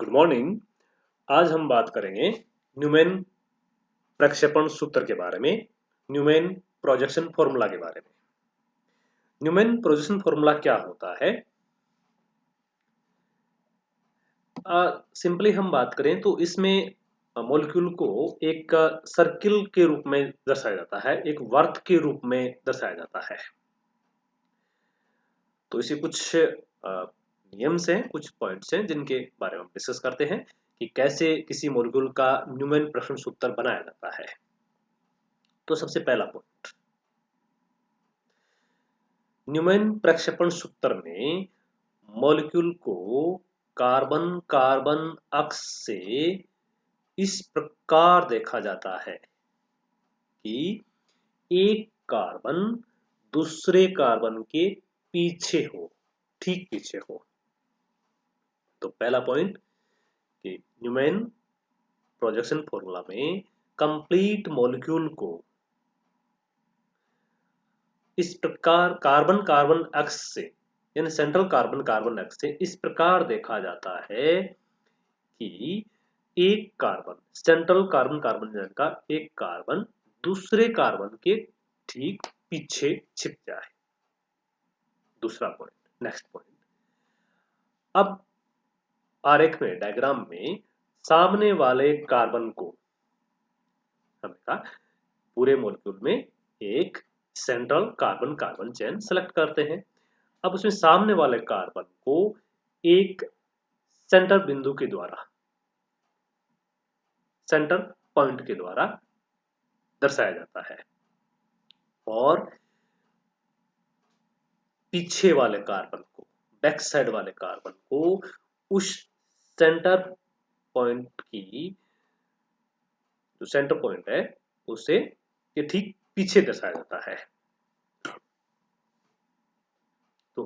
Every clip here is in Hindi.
Good morning. आज हम बात करेंगे न्यूमैन प्रक्षेपण सूत्र के बारे में, न्यूमैन प्रोजेक्शन फॉर्मूला के बारे में। न्यूमैन प्रोजेक्शन फॉर्मूला क्या होता है? सिंपली हम बात करें तो इसमें मॉलिक्यूल को एक सर्किल के रूप में दर्शाया जाता है, एक वर्त के रूप में दर्शाया जाता है। तो इसे कुछ नियम्स हैं, कुछ पॉइंट्स हैं जिनके बारे में हम डिस्कस करते हैं कि कैसे किसी मॉलिक्यूल का न्यूमैन प्रश्न सूत्र बनाया जाता है। तो सबसे पहला पॉइंट, न्यूमैन प्रक्षेपण सूत्र में मॉलिक्यूल को कार्बन कार्बन अक्ष से इस प्रकार देखा जाता है कि एक कार्बन दूसरे कार्बन के पीछे हो, ठीक पीछे हो। तो पहला पॉइंट कि न्यूमैन प्रोजेक्शन फॉर्मूला में कंप्लीट मॉलिक्यूल को इस प्रकार कार्बन कार्बन अक्ष से, यानी सेंट्रल कार्बन कार्बन अक्ष से इस प्रकार देखा जाता है कि एक कार्बन, सेंट्रल कार्बन कार्बन का एक कार्बन दूसरे कार्बन के ठीक पीछे छिप जाए। दूसरा पॉइंट, नेक्स्ट पॉइंट। अब आरेख में, डायग्राम में सामने वाले कार्बन को हमने कहा पूरे मॉलिक्यूल में एक central carbon carbon chain select करते हैं। अब उसमें सामने वाले कार्बन को एक सेंटर बिंदु के द्वारा, सेंटर पॉइंट के द्वारा दर्शाया जाता है और पीछे वाले कार्बन को, बैक साइड वाले कार्बन को उस सेंटर पॉइंट की, जो सेंटर पॉइंट है उसे ये ठीक पीछे दर्शाया जाता है। तो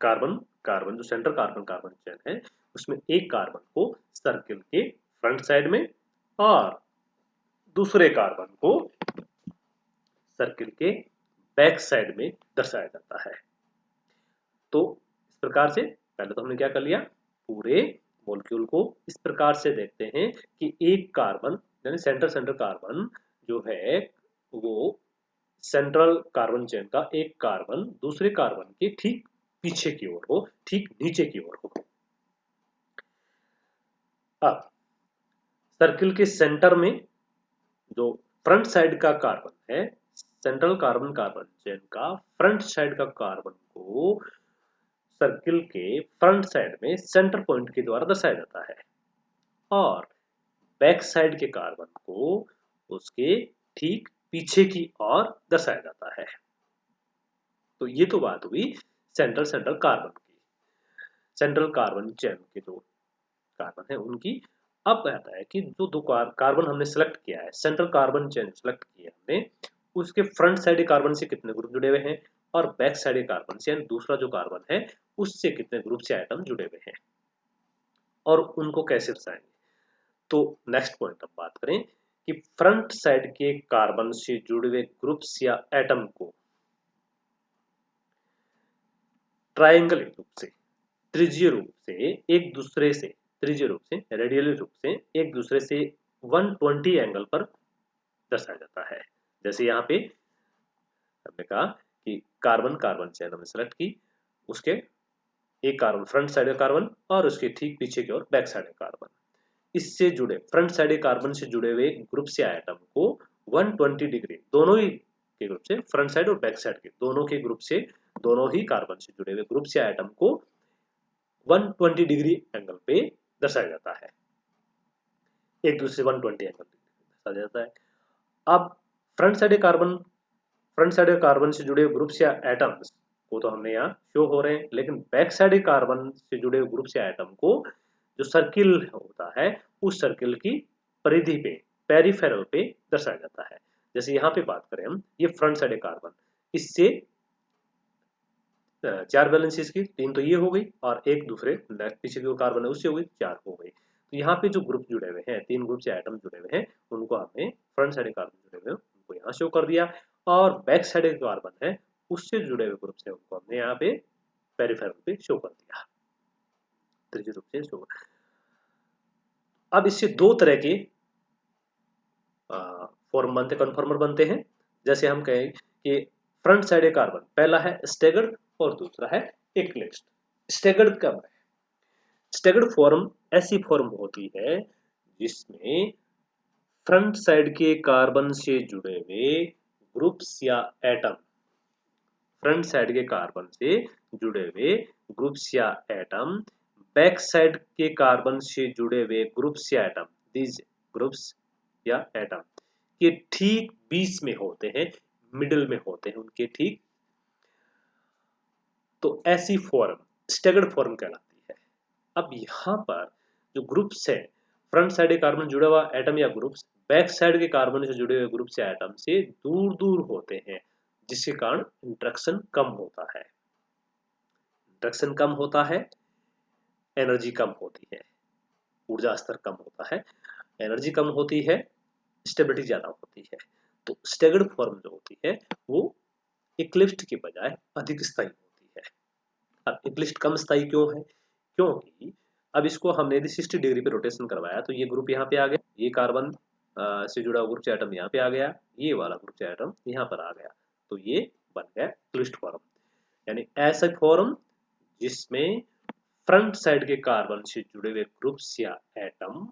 कार्बन कार्बन, जो सेंटर कार्बन कार्बन चेन है उसमें एक कार्बन को सर्किल के फ्रंट साइड में और दूसरे कार्बन को सर्किल के बैक साइड में दर्शाया जाता है। तो इस प्रकार से पहले तो हमने क्या कर लिया, पूरे मॉलिक्यूल को इस प्रकार से देखते हैं कि एक कार्बन, यानी सेंटर कार्बन जो है वो सेंट्रल कार्बन चेन का एक कार्बन दूसरे कार्बन के ठीक पीछे की ओर हो, ठीक नीचे की ओर हो। अब सर्किल के सेंटर में जो फ्रंट साइड का कार्बन है, सेंट्रल कार्बन कार्बन चेन का फ्रंट साइड का कार्बन को सर्किल के फ्रंट साइड में सेंटर पॉइंट के द्वारा दर्शाया जाता है और बैक साइड के कार्बन को उसके ठीक पीछे की ओर दर्शाया जाता है। तो ये तो बात हुई सेंट्रल कार्बन की, सेंट्रल कार्बन चेन के जो कार्बन है उनकी। अब आता है कि जो दो कार्बन हमने सेलेक्ट किया है, सेंट्रल कार्बन चेन सेलेक्ट किया हमने, उसके फ्रंट साइड कार्बन से कितने ग्रुप जुड़े हुए हैं और बैक साइड कार्बन से, यानी दूसरा जो कार्बन है उससे कितने ग्रुप से आइटम जुड़े हुए हैं और उनको कैसे दर्शाएंगे। तो नेक्स्ट पॉइंट अब बात करें कि फ्रंट साइड के कार्बन से जुड़े हुए ग्रुप्स या एटम को ट्रायंगल रूप से, त्रिज्यीय रूप से एक दूसरे से, त्रिज्यीय रूप से, रेडियली रूप से एक दूसरे से 120 एंगल पर दर्शाया जाता है। जैसे यहाँ पे हमने कहा कि कार्बन कार्बन चेन हमने सेलेक्ट की, उसके एक कार्बन फ्रंट साइड कार्बन और उसके ठीक पीछे की ओर बैक साइड कार्बन, इससे जुड़े फ्रंट साइड कार्बन से जुड़े हुए ग्रुप से आइटम को 120 डिग्री, दोनों ही के ग्रुप से, फ्रंट साइड और बैक साइड के दोनों के ग्रुप से, दोनों ही कार्बन से जुड़े हुए ग्रुप से आइटम को 120 डिग्री एंगल पे दर्शाया जाता है, एक दूसरे 120 एंगल दर्शाया जाता है। अब फ्रंट साइड कार्बन से जुड़े हुए ग्रुप से एटम्स को तो हमने यहाँ शो हो रहे हैं, लेकिन बैक साइड कार्बन से जुड़े हुए ग्रुप से आइटम को जो सर्किल होता है उस सर्किल की परिधि पे, पेरिफेरल पे दर्शाया जाता है। जैसे यहाँ पे बात करें हम, ये फ्रंट साइड कार्बन, इससे 4 वैलेंसी इसकी, 3 तो ये हो गई और एक दूसरे पीछे जो कार्बन है उससे हो गई, 4 हो गई। तो यहाँ पे जो ग्रुप जुड़े हुए हैं, 3 ग्रुप से आइटम जुड़े हुए हैं, उनको हमने फ्रंट साइड कार्बन जुड़े हुए उनको यहाँ शो कर दिया और बैक साइड कार्बन है उससे जुड़े हुए ग्रुप से उनको हमने यहाँ पे पेरिफेरल पे शो कर दिया, त्रिज्यीय रूप से शो। अब इससे दो तरह के फॉर्म बनते, कन्फॉर्मर बनते हैं। जैसे हम कहें कि फ्रंट साइड कार्बन, पहला है स्टेगर्ड और दूसरा है इक्लिप्स्ड। स्टेगर्ड कब है? स्टेगर्ड फॉर्म ऐसी फॉर्म होती है जिसमें फ्रंट साइड के कार्बन से जुड़े हुए ग्रुप्स या एटम, फ्रंट साइड के कार्बन से जुड़े हुए ग्रुप्स या एटम बैक साइड के कार्बन से जुड़े हुए ग्रुप्स या एटम, दीज ग्रुप्स या एटम के ठीक बीच में होते हैं, मिडिल में होते हैं उनके ठीक। तो ऐसी फॉर्म स्टेगर्ड फॉर्म कहलाती है। अब यहां पर जो ग्रुप्स है, फ्रंट साइड के कार्बन जुड़ा हुआ एटम या ग्रुप्स बैक साइड के कार्बन से जुड़े हुए ग्रुप्स या एटम से दूर दूर होते हैं, जिसके कारण इंटरेक्शन कम होता है। इंटरेक्शन कम होता है, एनर्जी कम होती है, ऊर्जा स्तर कम होता है, एनर्जी कम होती है, स्टेबिलिटी ज्यादा होती है। तो स्टेगर्ड फॉर्म जो होती है वो इक्लिप्स्ड की बजाय अधिक स्थायी होती है। अब इक्लिप्स्ड कम स्थायी क्यों है? क्योंकि अब इसको हमने यदि 60 डिग्री पे रोटेशन करवाया तो ये ग्रुप यहाँ पे आ गया, ये कार्बन से जुड़ा हुआ ग्रुप एटम यहाँ पे आ गया, ये वाला ग्रुप एटम यहाँ पर आ गया, तो ये बन गया इक्लिप्स्ड फॉर्म। यानी ऐसा फॉर्म जिसमें फ्रंट साइड के कार्बन से जुड़े हुए ग्रुप्स या एटम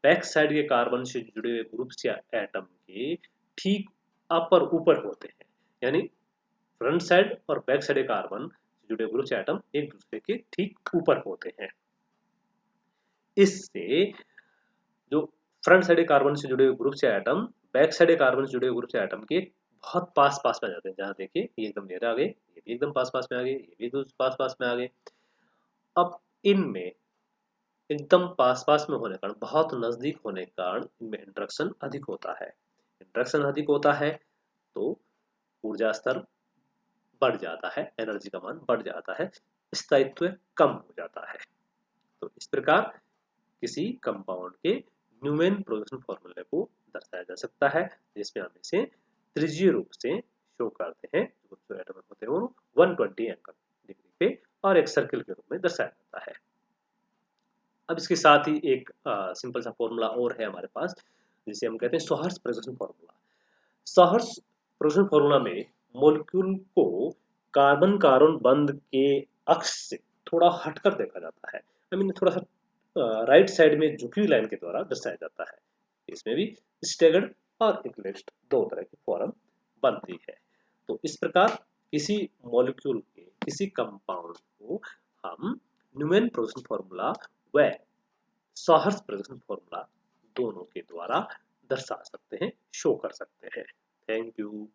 बैक साइड के कार्बन से जुड़े हुए ग्रुप्स या एटम के ठीक अपर ऊपर होते हैं। यानी फ्रंट साइड और बैक साइड के कार्बन से जुड़े ग्रुप्स या एटम एक दूसरे के ठीक ऊपर होते हैं। इससे जो फ्रंट साइड कार्बन से जुड़े हुए ग्रुप्स या एटम बैक साइड कार्बन से जुड़े हुए ग्रुप्स या एटम के बहुत पास पास में आ जाते हैं। जहां देखिए ये एकदम नेर आ गए, ये भी एकदम पास पास में आ गए, ये भी एकदम पास पास में आ गए। अब इनमें एकदम पास पास में होने के कारण, बहुत नजदीक होने के कारण इनमें इंटरेक्शन अधिक होता है। इंटरेक्शन अधिक होता है तो ऊर्जा स्तर बढ़ जाता है, एनर्जी का मान बढ़ जाता है, स्थायित्व कम हो जाता है। तो इस प्रकार किसी कंपाउंड के न्यूमैन प्रोडक्शन फॉर्मूले को दर्शाया जा सकता है, जिसमें हम इसे त्रिज्यीय रूप से शो करते हैं। जो एटम होते हैं वो 120 एंगल डिग्री पे और एक सर्किल के रूप में दर्शाया जाता है। अब इसके साथ ही एक सिंपल सा फॉर्मूला और है हमारे पास, जिसे हम कहते हैं sawhorse production formula. Sawhorse production formula में मॉलिक्यूल को कार्बन कार्बन बंध के अक्ष से थोड़ा हटकर देखा जाता है, आई मीन थोड़ा सा राइट साइड में झुकी हुई लाइन के द्वारा दर्शाया जाता है। इसमें भी स्टेगर्ड और इक्लिप्स्ड दो तरह की फॉर्म बनती है। तो इस प्रकार किसी मॉलिक्यूल के किसी कंपाउंड को हम न्यूमैन प्रोडक्शन फॉर्मूला व सोहर्स प्रोडक्शन फॉर्मूला दोनों के द्वारा दर्शा सकते हैं, शो कर सकते हैं। Thank you.